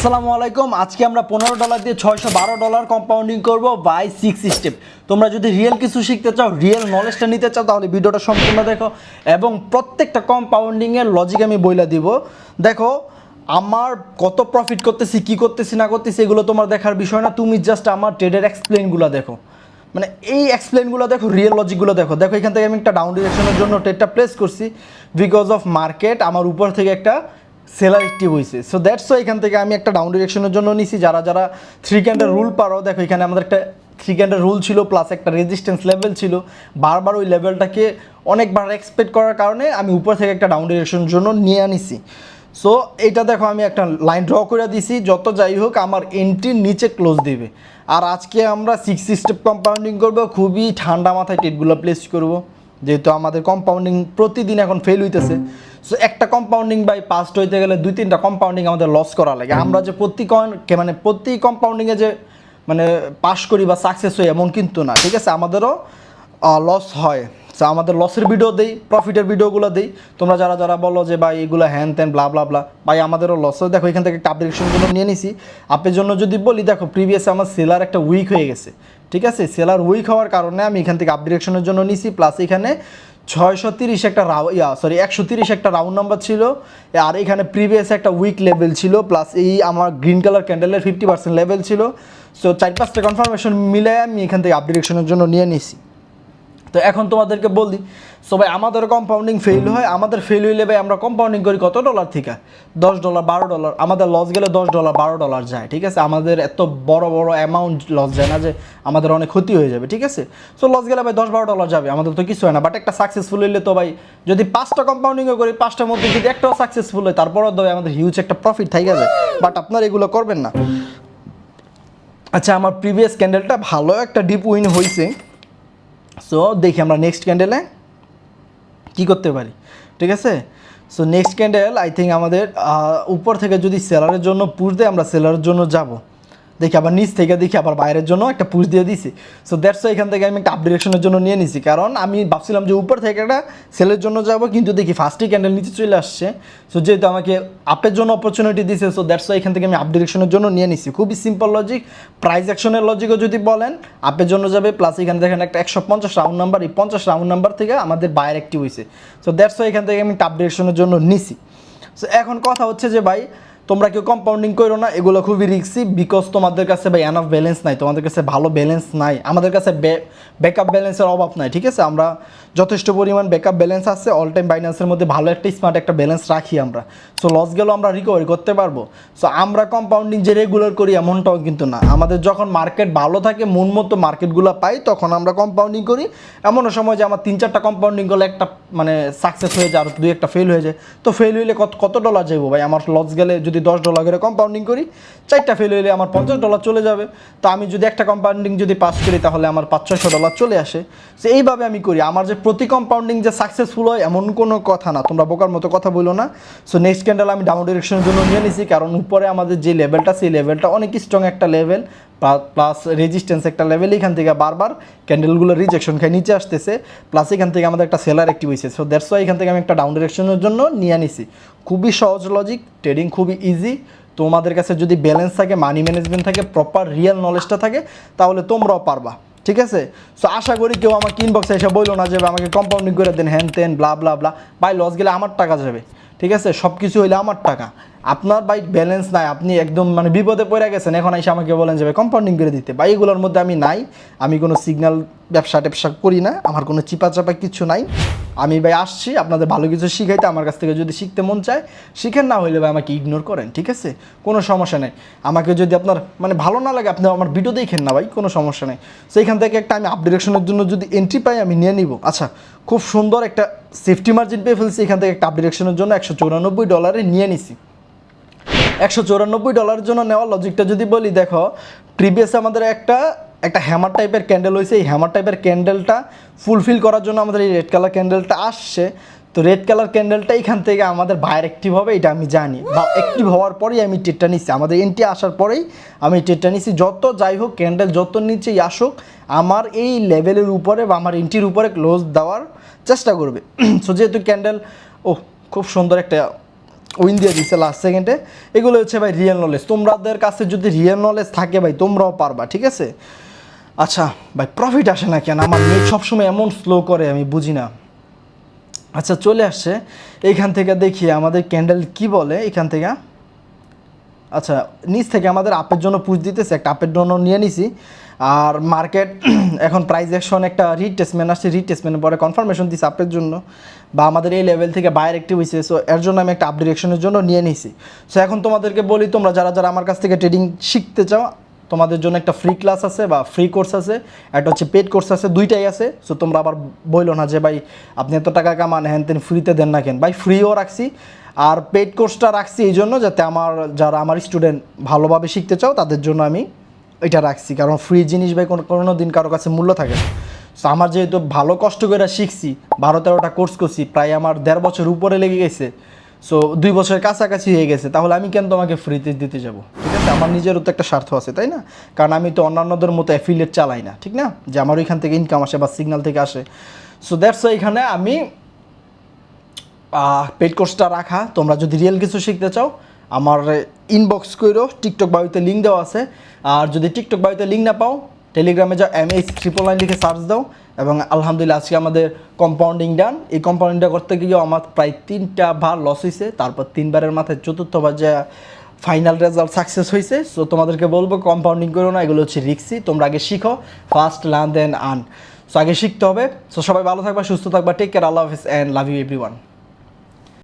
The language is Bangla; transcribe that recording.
আসসালামু আলাইকুম। আজকে আমরা $15 দিয়ে $612 কম্পাউন্ডিং করব বাই 6 স্টেপ। তোমরা যদি রিয়েল কিছু শিখতে চাও, রিয়েল নলেজটা নিতে চাও, তাহলে ভিডিওটা সম্পূর্ণ দেখো এবং প্রত্যেকটা কম্পাউন্ডিংয়ের লজিক আমি বইলা দিব। দেখো আমার কত প্রফিট করতেছি, কি করতেছি না করতেছি, এগুলো তোমার দেখার বিষয় না। তুমি জাস্ট আমার ট্রেডের এক্সপ্লেনগুলো দেখো, মানে এই এক্সপ্লেনগুলো দেখো, রিয়েল লজিকগুলো দেখো। দেখো এখান থেকে আমি একটা ডাউন ডিরেকশনের জন্য ট্রেডটা প্লেস করছি বিকজ অফ মার্কেট আমার উপর থেকে একটা সেলার অ্যাক্টিভ হয়েছে। সো দ্যাটস ওয়াই এখান থেকে আমি একটা ডাউন ডিরেকশনের জন্য নিছি। যারা যারা থ্রি ক্যান্ডেল রুল পারো, দেখো এখানে আমাদের একটা থ্রি ক্যান্ডেল রুল ছিল, প্লাস একটা রেজিস্ট্যান্স লেভেল ছিল। বারবার ওই লেভেলটাকে অনেকবার এক্সপেক্ট করার কারণে আমি উপর থেকে একটা ডাউন ডিরেকশনের জন্য নিয়ে আনিছি। সো এইটা দেখো আমি একটা লাইন ড্র করে দিছি, যত যাই হোক আমার এন্ট্রির নিচে ক্লোজ দিবে। আর আজকে আমরা 6 স্টেপ কম্পাউন্ডিং করব, খুবই ঠান্ডা মাথায় ট্রেডগুলো প্লেস করব, যেহেতু আমাদের কম্পাউন্ডিং প্রতিদিন এখন ফেল হইতেছে। সো একটা কম্পাউন্ডিং বাই পাস্ট হইতে গেলে 2-3টা কম্পাউন্ডিং আমাদের লস করা লাগে। আমরা যে প্রতি কম্পাউন্ডিংয়ে যে মানে পাস করি বা সাকসেস হই এমন কিন্তু না, ঠিক আছে, আমাদেরও লস হয়। সো আমাদের লসের ভিডিও দেই, প্রফিটের ভিডিওগুলো দেই। তোমরা যারা যারা বলো যে ভাই এগুলো হ্যান ত্যান ব্লা ব্লা ব্লা, ভাই আমাদেরও লস হয়। দেখো এখান থেকে একটা আপডেশনগুলো নিয়ে নিছি আপনার জন্য। যদি বলি, দেখো প্রিভিয়াসে আমার সেলার একটা উইক হয়ে গেছে, ঠিক আছে। সেলার উইক হওয়ার কারণে আমি এখান থেকে আপডেশনের জন্য নিছি, প্লাস এখানে 630 একটা 130 একটা রাউন্ড নাম্বার ছিল, আর এখানে প্রিভিয়াস একটা উইক লেভেল ছিল, প্লাস এই আমার গ্রিন কালার ক্যান্ডেলের 50% লেভেল ছিল। সো 4-5টা কনফার্মেশন মিলে আমি এখান থেকে আপডেশনের জন্য নিয়ে নিছি। তো এখন তোমাদেরকে বলি, সো ভাই আমাদের কম্পাউন্ডিং ফেল হয়, আমাদের ফেল হইলে ভাই আমরা কম্পাউন্ডিং করি কত ডলার থেকে? $10, $12। আমাদের লস গেলে $10, $12 যায়, ঠিক আছে। আমাদের এত বড় বড় অ্যামাউন্ট লস যায় না যে আমাদের অনেক ক্ষতি হয়ে যাবে, ঠিক আছে। সো লস গেলে ভাই $10-12 যাবে, আমাদের তো কিছু হয় না। বাট একটা সাকসেসফুল হইলে তো ভাই, যদি 5টা কম্পাউন্ডিংও করি, 5টার মধ্যে যদি একটাও সাকসেসফুল হয়, তারপরও তো আমাদের হিউজ একটা প্রফিট থাকে যায়। বাট আপনারা এগুলো করবেন না। আচ্ছা, আমার প্রিভিয়াস ক্যান্ডেলটা ভালো একটা ডিপ উইন হয়েছে। সো দেখি আমরা নেক্সট ক্যান্ডেলে কী করতে পারি, ঠিক আছে। So next candle I think আমাদের উপর থেকে যদি সেলারের জন্য পুশ দেয়, আমরা সেলারের জন্য যাব। দেখি আবার নিচ থেকে দেখি আবার বাইরের জন্য একটা পুশ দিয়ে দিছি। সো দ্যাটস ওয়াই এখান থেকে আমি একটা আপডেশনের জন্য নিয়ে নিছি, কারণ আমি ভাবছিলাম যে উপর থেকে একটা সেলের জন্য যাব, কিন্তু দেখি ফার্স্টই ক্যান্ডেল নিচে চলে আসছে। সো যেহেতু আমাকে আপের জন্য অপরচুনিটি দিছে, সো দ্যাটস ওয়াই এখান থেকে আমি আপডেশনের জন্য নিয়ে নিছি। খুবই সিম্পল লজিক। প্রাইস অ্যাকশনের লজিকও যদি বলেন, আপের জন্য যাবে, প্লাস এখানে দেখেন একটা 150 রাউন্ড নাম্বার, এই 50 রাউন্ড নাম্বার থেকে আমাদের বায়ার অ্যাক্টিভ হয়েছে। সো দ্যাটস ওয়াই এখান থেকে আমি আপডেশনের জন্য নিছি। সো এখন কথা হচ্ছে যে ভাই তোমরা কেউ কম্পাউন্ডিং করো না, এগুলো খুবই রিস্কি, বিকজ তোমাদের কাছে ভাই এনাফ ব্যালেন্স নাই, তোমাদের কাছে ভালো ব্যালেন্স নাই। আমাদের কাছে ব্যাকআপ ব্যালেন্সের অভাব নাই, ঠিক আছে। আমরা যথেষ্ট পরিমাণ ব্যাকআপ ব্যালেন্স আছে, অল টাইম বাইন্যান্সের মধ্যে ভালো একটা স্মার্ট একটা ব্যালেন্স রাখি আমরা। সো লস গেলেও আমরা রিকভারি করতে পারবো। সো আমরা কম্পাউন্ডিং যে রেগুলার করি এমনটাও কিন্তু না। আমাদের যখন মার্কেট ভালো থাকে, মন মতো মার্কেটগুলো পাই, তখন আমরা কম্পাউন্ডিং করি। এমনও সময় যে আমার 3-4টা কম্পাউন্ডিং করলে একটা মানে সাকসেস হয়ে যায়, আর 2-1টা ফেল হয়ে যায়। তো ফেল হইলে কত ডলার যাবো ভাই? আমার লস গেলে যদি $10 করে কম্পাউন্ডিং করি, 4টা ফেল হইলে আমার $50 চলে যাবে। তো আমি যদি একটা কম্পাউন্ডিং যদি পাস করি, তাহলে আমার $500-600 চলে আসে। সো এইভাবে আমি করি। আমার যে প্রতি কম্পাউন্ডিং যে সাকসেসফুল হয় এমন কোনো কথা না, তোমরা বোকার মতো কথা বলো না। সো নেক্সট ক্যান্ডেল আমি ডাউন ডিরেকশনের জন্য নিয়ে নিছি, কারণ উপরে আমাদের যে লেভেলটা, সেই লেভেলটা অনেক স্ট্রং একটা লেভেল, প্লাস রেজিস্ট্যান্স একটা লেভেল। এখান থেকে বারবার ক্যান্ডেলগুলো রিজেকশন খাই নিচে আসতেছে, প্লাস এখান থেকে আমাদের একটা সেলার অ্যাক্টিভ হয়েছে। সো দ্যাটস ওয়াই এখান থেকে আমি একটা ডাউন ডিরেকশনের জন্য নিয়ে নিছি। খুবই সহজ লজিক, ট্রেডিং খুবই ইজি। তোমাদের কাছে যদি ব্যালেন্স থাকে, মানি ম্যানেজমেন্ট থাকে, প্রপার রিয়েল নলেজটা থাকে, তাহলে তোমরাও পারবা, ঠিক আছে। সো আশা করি কেউ আমাকে ইনবক্সে এসে বললো না যে আমাকে কম্পাউন্ডিং করে দেন, হ্যান তেন ব্লা ব্লা ব্লা। ভাই লস গেলে আমার টাকা যাবে, ঠিক আছে, সব কিছু হইলে আমার টাকা। আপনার ভাই ব্যালেন্স নাই, আপনি একদম মানে বিপদে পড়ে গেছেন, এখন এসে আমাকে বলেন যে ভাই কম্পাউন্ডিং করে দিতে। ভাই এগুলোর মধ্যে আমি নাই, আমি কোনো সিগন্যাল ব্যবসা ট্যাবসা করি না, আমার কোনো চিপা কিছু নাই। আমি ভাই আসছি আপনাদের ভালো কিছু শিখাইতে, আমার কাছ থেকে যদি শিখতে মন চায় শিখেন, না হইলে ভাই আমাকে ইগনোর করেন, ঠিক আছে, কোনো সমস্যা নেই। আমাকে যদি আপনার মানে ভালো না লাগে, আপনি আমার ভিডিও দেখেন না ভাই, কোনো সমস্যা নেই। সেইখান থেকে একটা আমি আপডেশনের জন্য যদি এন্ট্রি পাই, আমি নিয়ে নিব। আচ্ছা, খুব সুন্দর একটা সেফটি মার্জিন পেয়ে ফেলছি, এখান থেকে একটা আপডেশনের জন্য $194 নিয়ে নিছি। $194 জন্য নেওয়ার লজিকটা যদি বলি, দেখো প্রিভিয়াসে আমাদের একটা হ্যামার টাইপের ক্যান্ডেল হয়েছে। এই হ্যামার টাইপের ক্যান্ডেলটা ফুলফিল করার জন্য আমাদের এই রেড কালার ক্যান্ডেলটা আসছে। তো রেড কালার ক্যান্ডেলটা এখান থেকে আমাদের বায়ার অ্যাক্টিভ হবে, এটা আমি জানি, বা অ্যাক্টিভ হওয়ার পরেই আমি ট্রেডটা নিচ্ছি। আমাদের এন্ট্রি আসার পরেই আমি ট্রেডটা নিচ্ছি। যত যাই হোক ক্যান্ডেল যত নিচেই আসুক, আমার এই লেভেলের উপরে বা আমার এন্ট্রির উপরে ক্লোজ দেওয়ার চেষ্টা করবে। সো যেহেতু ক্যান্ডেল খুব সুন্দর একটা উইন দিয়ে দিচ্ছে লাস্ট সেকেন্ডে। এগুলো হচ্ছে ভাই রিয়েল নলেজ। তোমাদের কাছে যদি রিয়েল নলেজ থাকে ভাই তোমরাও পারবা, ঠিক আছে? আচ্ছা ভাই প্রফিট আসে না কেন? আমার নেট সবসময় এমন স্লো করে, আমি বুঝি না। আচ্ছা চলে আসছে এইখান থেকে, দেখি আমাদের ক্যান্ডেল কি বলে এখান থেকে। আচ্ছা নিচ থেকে আমাদের আপের জন্য পুশ দিতেছে, একটা আপের জন্য নিয়ে নিছি। আর মার্কেট এখন প্রাইস অ্যাকশন একটা রিটেস্টমেন্ট আসছে, রিটেস্টমেন্টের পরে কনফার্মেশন দিচ্ছে আপের জন্য, বা আমাদের এই লেভেল থেকে বায়ার অ্যাক্টিভ হয়েছে। সো এর জন্য আমি একটা আপ ডিরেকশনের জন্য নিয়ে নিছি। সো এখন তোমাদেরকে বলি, তোমরা যারা যারা আমার কাছ থেকে ট্রেডিং শিখতে চাও, তোমাদের জন্য একটা ফ্রি ক্লাস আছে বা ফ্রি কোর্স আছে, একটা হচ্ছে পেড কোর্স আছে, দুইটাই আছে। সো তোমরা আবার বইলো না যে ভাই আপনি এত টাকা কামান হ্যান তেন ফ্রিতে দেন না কেন। ভাই ফ্রিও রাখছি, আর পেড কোর্সটা রাখছি এই জন্য যাতে যারা আমার স্টুডেন্ট ভালোভাবে শিখতে চাও তাদের জন্য আমি এটা রাখছি। কারণ ফ্রি জিনিস ভাই কোনো দিন কারো কাছে মূল্য থাকে না। সো আমার যেহেতু ভালো কষ্ট করে শিখছি, 12-13টা কোর্স করছি, প্রায় আমার 1.5 বছর উপরে লেগে গেছে। সো 2 বছরের কাছাকাছি হয়ে গেছে, তাহলে আমি কেন তোমাকে ফ্রিতে দিতে যাব? ঠিক আছে, আমার নিজেরও তো একটা স্বার্থ আছে, তাই না? কারণ আমি তো অন্যান্যদের মতো অ্যাফিলিয়েট চালাই না, ঠিক না, যে আমার ওইখান থেকে ইনকাম আসে বা সিগন্যাল থেকে আসে। সো দ্যাটস এখানে আমি পেড কোর্সটা রাখা। তোমরা যদি রিয়েল কিছু শিখতে চাও আমার ইনবক্স করো, টিকটক বায়ুতে লিঙ্ক দেওয়া আছে। আর যদি টিকটক বায়ুতে লিঙ্ক না পাও, টেলিগ্রামে যাও, MH999 লিখে সার্চ দাও। এবং আলহামদুলিল্লাহ আজকে আমাদের কম্পাউন্ডিং ডান। এই কম্পাউন্ডিংটা করতে গিয়েও আমার প্রায় 3টা বার লস হয়েছে, তারপর 3বারের মাথায় 4র্থবার যে ফাইনাল রেজাল্ট সাকসেস হয়েছে। সো তোমাদেরকে বলবো কম্পাউন্ডিং করো না, এগুলো হচ্ছে রিক্সি। তোমরা আগে শিখো, first learn then earn. So আগে শিখতে হবে। সো সবাই ভালো থাকবা, সুস্থ থাকবা, টেক কেয়ার, আল্লাহ হাফিজ অ্যান্ড লাভ ইউ এভরিওয়ান।